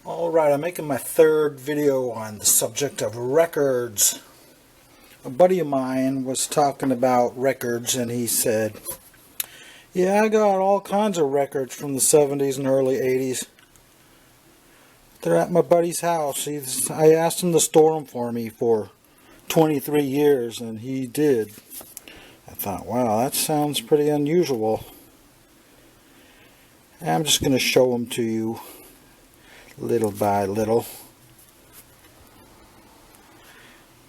Alright, I'm making my third video on the subject of records. A buddy of mine was talking about records and he said, yeah, I got all kinds of records from the 70s and early 80s. They're at my buddy's house. I asked him to store them for me for 23 years and he did. I thought, wow, that sounds pretty unusual. I'm just going to show them to you little by little.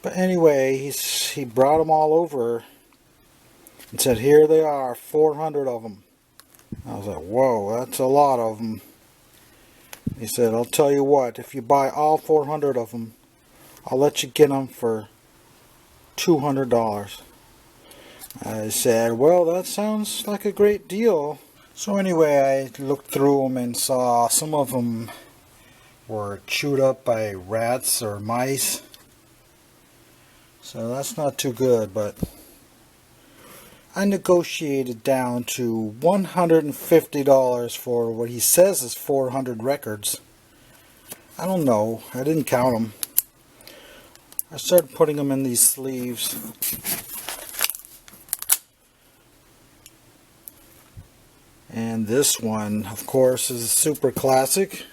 But anyway, he brought them all over and said, here they are, 400 of them. I was like, whoa, that's a lot of them. He said, I'll tell you what, if you buy all 400 of them, I'll let you get them for $200. I said, well, that sounds like a great deal. So anyway, I looked through them and saw some of them were chewed up by rats or mice. So that's not too good, but I negotiated down to $150 for what he says is 400 records. I don't know. I didn't count them. I started putting them in these sleeves. And this one, of course, is a super classic.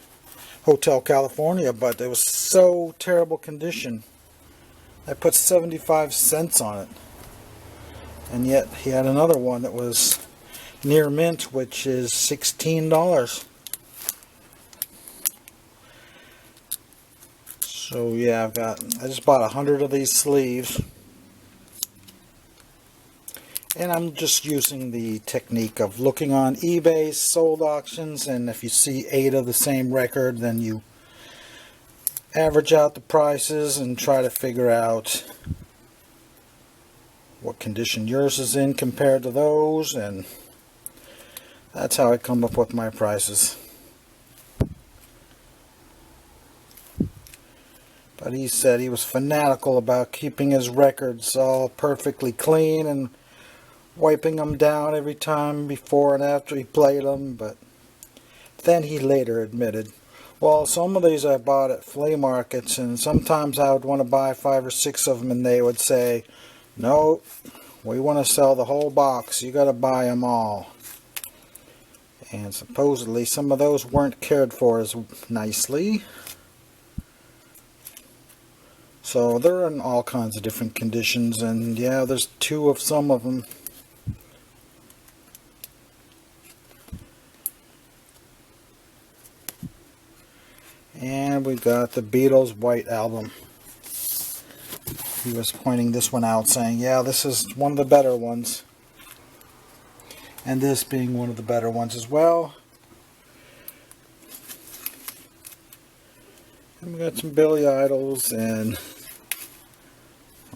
Hotel California, but it was so terrible condition. I put 75 cents on it. And yet he had another one that was near mint, which is $16. So yeah, I just bought 100 of these sleeves. And I'm just using the technique of looking on eBay sold auctions, and if you see 8 of the same record, then you average out the prices and try to figure out what condition yours is in compared to those, and that's how I come up with my prices. But he said he was fanatical about keeping his records all perfectly clean and wiping them down every time before and after he played them. But then he later admitted, well, some of these I bought at flea markets, and sometimes I would want to buy 5 or 6 of them, and they would say, no, we want to sell the whole box, you got to buy them all. And supposedly some of those weren't cared for as nicely. So they're in all kinds of different conditions, and yeah, there's 2 of some of them. And we got the Beatles White Album. He was pointing this one out, saying, yeah, this is one of the better ones. And this being one of the better ones as well. And we got some Billy Idols, and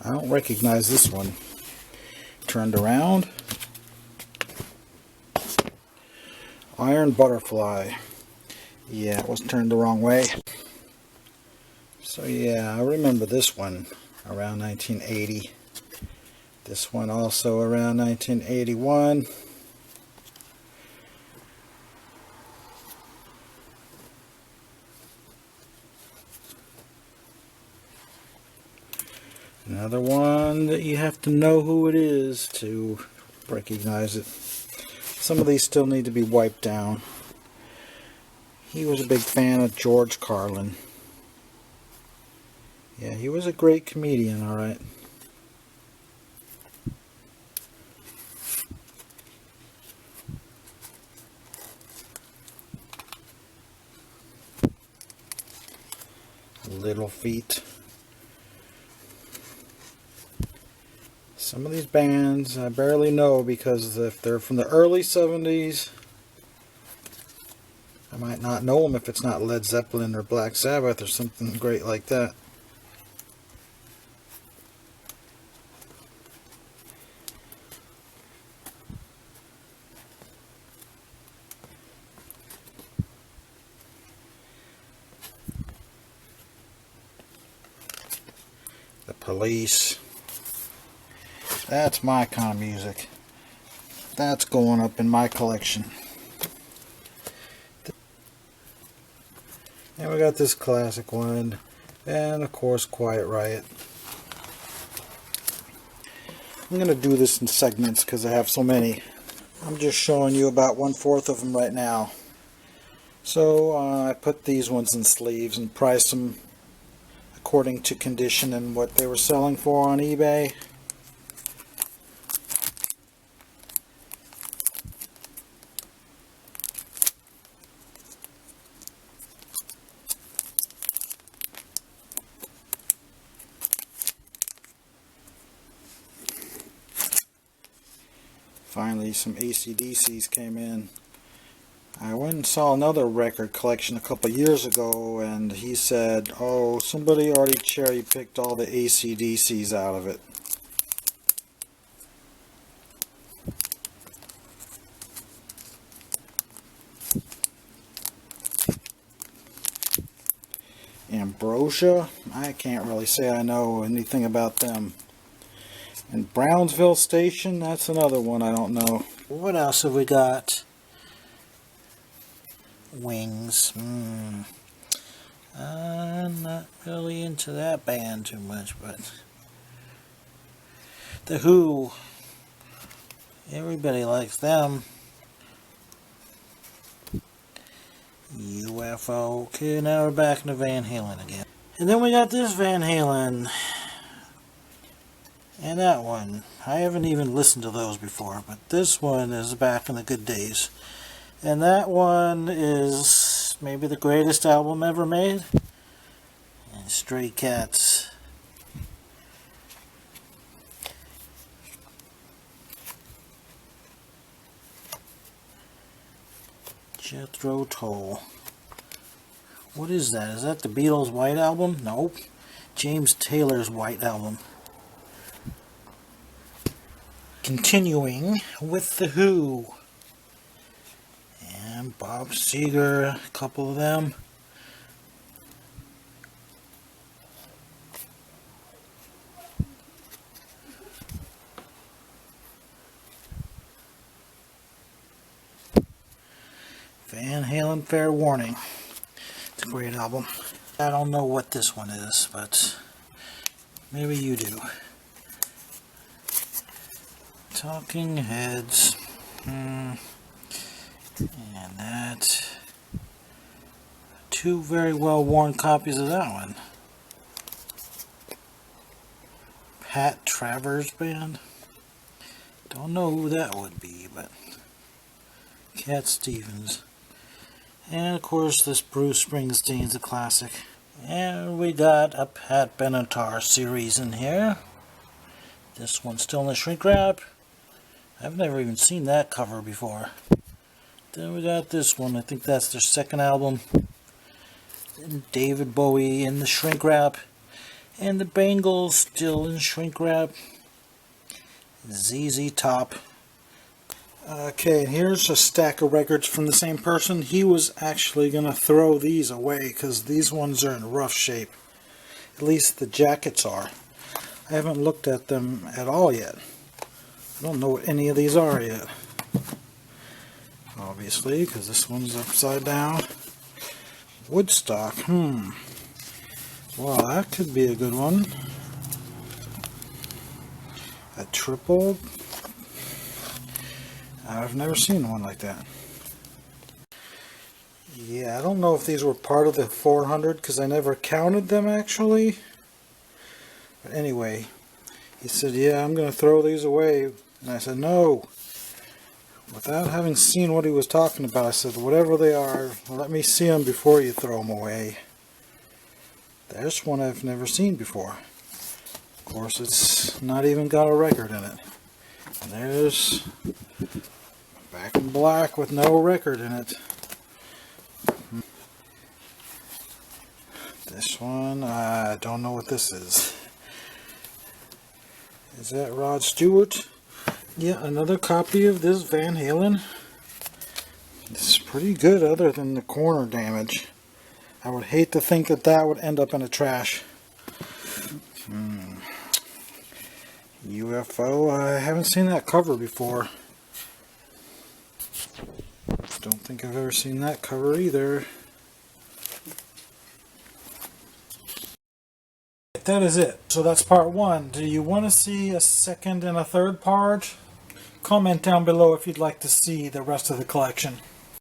I don't recognize this one. Turned around. Iron Butterfly. Yeah, it was turned the wrong way. So yeah, I remember this one around 1980. This one also around 1981. Another one that you have to know who it is to recognize it. Some of these still need to be wiped down. He was a big fan of George Carlin. Yeah, he was a great comedian, alright. Little Feat. Some of these bands I barely know, because if they're from the early 70s, I might not know them if it's not Led Zeppelin or Black Sabbath or something great like that. The Police. That's my kind of music. That's going up in my collection. And we got this classic one, and of course Quiet Riot. I'm going to do this in segments because I have so many. I'm just showing you about 1/4 of them right now. So I put these ones in sleeves and priced them according to condition and what they were selling for on eBay. Finally, some AC/DCs came in. I went and saw another record collection a couple years ago, and he said, oh, somebody already cherry picked all the AC/DCs out of it. Ambrosia, I can't really say I know anything about them. And Brownsville Station, that's another one I don't know. What else have we got? Wings. I'm not really into that band too much, but The Who, everybody likes them. UFO. Okay, now we're back into Van Halen again. And then we got this Van Halen. And that one. I haven't even listened to those before, but this one is back in the good days. And that one is maybe the greatest album ever made. And Stray Cats. Jethro Tull. What is that? Is that the Beatles' White Album? Nope. James Taylor's White Album. Continuing with The Who. And Bob Seger, a couple of them. Van Halen, Fair Warning. It's a great album. I don't know what this one is, but maybe you do. Talking Heads. And that. Two very well worn copies of that one. Pat Travers Band. Don't know who that would be, but Cat Stevens. And of course this Bruce Springsteen's a classic. And we got a Pat Benatar series in here. This one's still in the shrink wrap. I've never even seen that cover before. Then we got this one. I think that's their second album. And David Bowie in the shrink wrap. And the Bangles still in shrink wrap. ZZ Top. Okay, here's a stack of records from the same person. He was actually going to throw these away because these ones are in rough shape. At least the jackets are. I haven't looked at them at all yet. I don't know what any of these are yet. Obviously, because this one's upside down. Woodstock, Well, that could be a good one. A triple. I've never seen one like that. Yeah, I don't know if these were part of the 400 because I never counted them actually. But anyway, he said, yeah, I'm going to throw these away. And I said, no. Without having seen what he was talking about, I said, whatever they are, let me see them before you throw them away. There's one I've never seen before. Of course, it's not even got a record in it. And there's Back in Black with no record in it. This one, I don't know what this is. Is that Rod Stewart? Yeah, another copy of this Van Halen. It's pretty good other than the corner damage. I would hate to think that that would end up in the trash. UFO, I haven't seen that cover before. Don't think I've ever seen that cover either. Alright, that is it. So that's part one. Do you want to see a second and a third part? Comment down below if you'd like to see the rest of the collection.